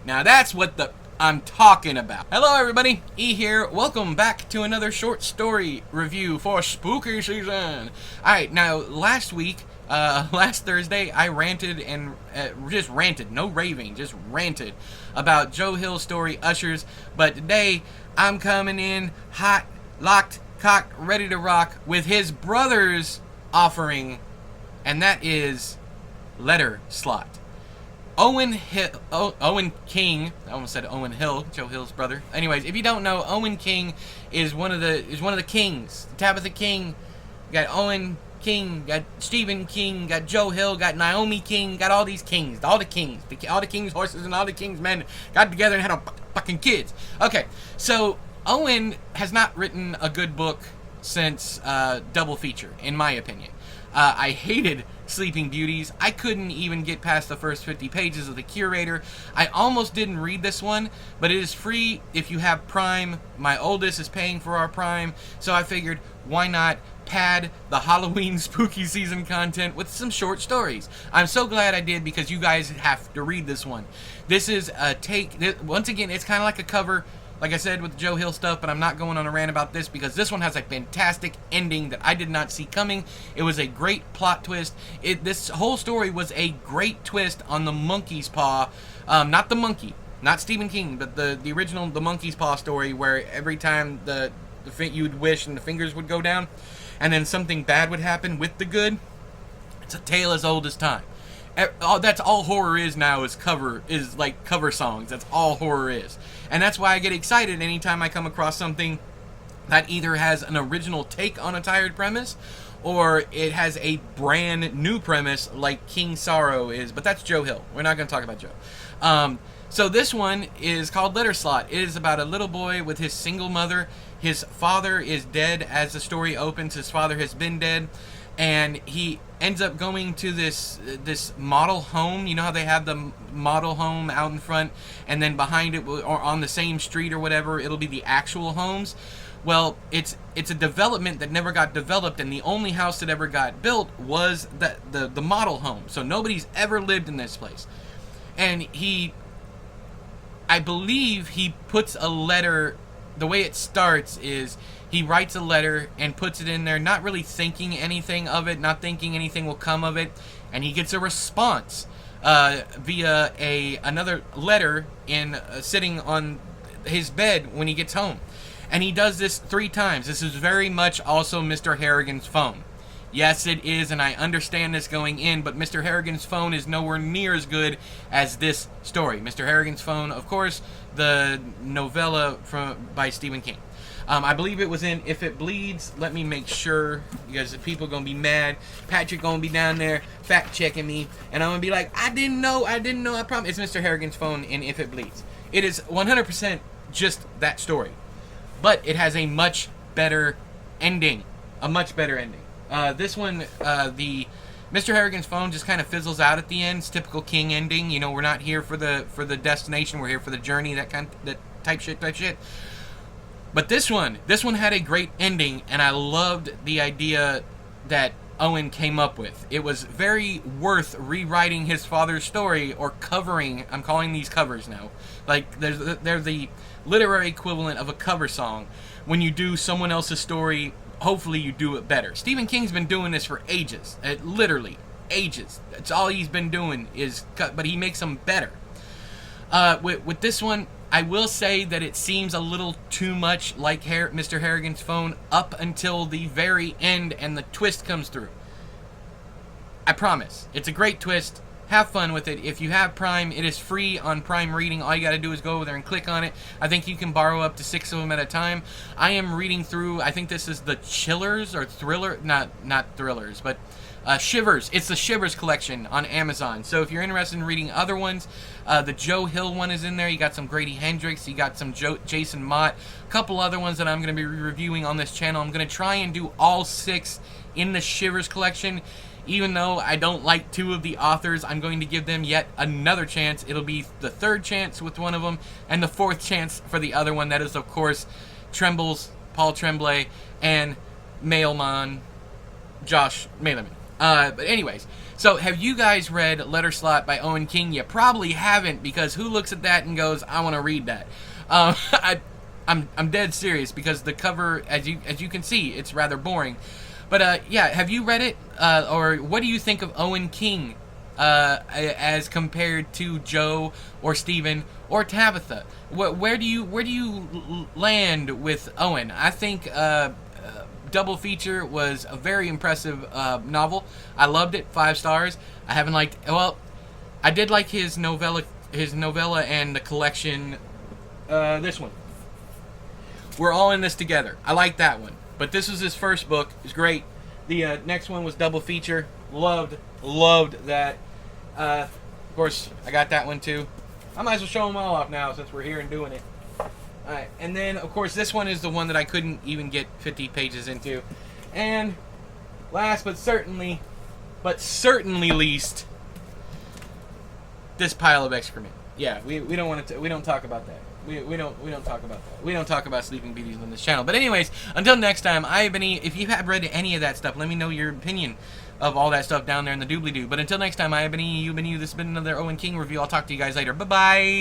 Now that's what I'm talking about. Hello everybody, E here. Welcome back to another short story review for spooky season. Alright, now last Thursday, I ranted and just ranted, no raving, just ranted about Joe Hill's story, Ushers. But today, I'm coming in hot, locked, cocked, ready to rock with his brother's offering, and that is Letter Slot. Owen King, I almost said Owen Hill, Joe Hill's brother. Anyways, if you don't know, Owen King is one of the kings. Tabitha King, got Owen King, got Stephen King, got Joe Hill, got Naomi King, got all these kings, all the king's horses and all the king's men got together and had a fucking kids. Okay, so Owen has not written a good book since Double Feature, in my opinion. I hated Sleeping Beauties. I couldn't even get past the first 50 pages of The Curator. I almost didn't read this one, but it is free if you have Prime. My oldest is paying for our Prime, so I figured, why not pad the Halloween spooky season content with some short stories? I'm so glad I did, because you guys have to read this one. This is a take, once again, it's kind of like a cover, like I said, with the Joe Hill stuff, but I'm not going on a rant about this because this one has a fantastic ending that I did not see coming. It was a great plot twist. This whole story was a great twist on the monkey's paw. Not the monkey, not Stephen King, but the original, the monkey's paw story, where every time you'd wish and the fingers would go down, and then something bad would happen with the good. It's a tale as old as time. That's all horror is now, is like cover songs. That's all horror is. And that's why I get excited anytime I come across something that either has an original take on a tired premise, or it has a brand new premise like King Sorrow is. But that's Joe Hill. We're not going to talk about Joe. So this one is called Letter Slot. It is about a little boy with his single mother. His father is dead as the story opens. His father has been dead. And he ends up going to this model home. You know how they have the model home out in front, and then behind it, or on the same street or whatever, it'll be the actual homes. Well, it's a development that never got developed, and the only house that ever got built was the model home. So nobody's ever lived in this place. And I believe he puts a letter. The way it starts is he writes a letter and puts it in there, not really thinking anything of it, not thinking anything will come of it, and he gets a response via another letter sitting on his bed when he gets home. And he does this 3 times. This is very much also Mr. Harrigan's phone. Yes, it is, and I understand this going in, but Mr. Harrigan's phone is nowhere near as good as this story. Mr. Harrigan's phone, of course, the novella by Stephen King. I believe it was in If It Bleeds. Let me make sure, because the people are going to be mad. Patrick going to be down there fact-checking me, and I'm going to be like, I didn't know, I promise. It's Mr. Harrigan's phone in If It Bleeds. It is 100% just that story. But it has a much better ending. A much better ending. This one, the Mr. Harrigan's phone just kind of fizzles out at the end. It's typical King ending. You know, we're not here for the destination. We're here for the journey. That type shit. But this one had a great ending, and I loved the idea that Owen came up with. It was very worth rewriting his father's story, or covering. I'm calling these covers now. Like they're the literary equivalent of a cover song. When you do someone else's story, hopefully you do it better. Stephen King's been doing this for ages. Literally ages. That's all he's been doing is cut, but he makes them better. With this one, I will say that it seems a little too much like Mr. Harrigan's phone up until the very end and the twist comes through. I promise. It's a great twist. Have fun with it. If you have Prime, it is free on Prime Reading. All you got to do is go over there and click on it. I think you can borrow up to 6 of them at a time. I am reading through, I think this is the Chillers or Thriller, not Thrillers, but Shivers. It's the Shivers collection on Amazon. So if you're interested in reading other ones, the Joe Hill one is in there. You got some Grady Hendrix. You got some Jason Mott. A couple other ones that I'm going to be reviewing on this channel. I'm going to try and do all 6 in the Shivers collection. Even though I don't like 2 of the authors, I'm going to give them yet another chance. It'll be the 3rd chance with one of them, and the 4th chance for the other one. That is, of course, Paul Tremblay, and Mailman Josh Mailman. But anyways, so have you guys read Letter Slot by Owen King? You probably haven't, because who looks at that and goes, I want to read that? I'm dead serious, because the cover, as you can see, it's rather boring. But yeah, have you read it? Or what do you think of Owen King as compared to Joe or Stephen or Tabitha? Where do you land with Owen? I think Double Feature was a very impressive novel. I loved it, 5 stars. I haven't liked, well, I did like his novella and the collection. This one, We're All in This Together. I like that one, but this was his first book. It's great. The next one was Double Feature. Loved that. Of course, I got that one too. I might as well show them all off now since we're here and doing it. Alright, and then, of course, this one is the one that I couldn't even get 50 pages into. And last but certainly least, this pile of excrement. Yeah, we don't want to. We don't talk about that. We don't talk about that. We don't talk about Sleeping Beauties on this channel. But anyways, until next time, I have been. If you have read any of that stuff, let me know your opinion of all that stuff down there in the doobly-doo. But until next time, I have been. You've been you. This has been another Owen King review. I'll talk to you guys later. Bye bye.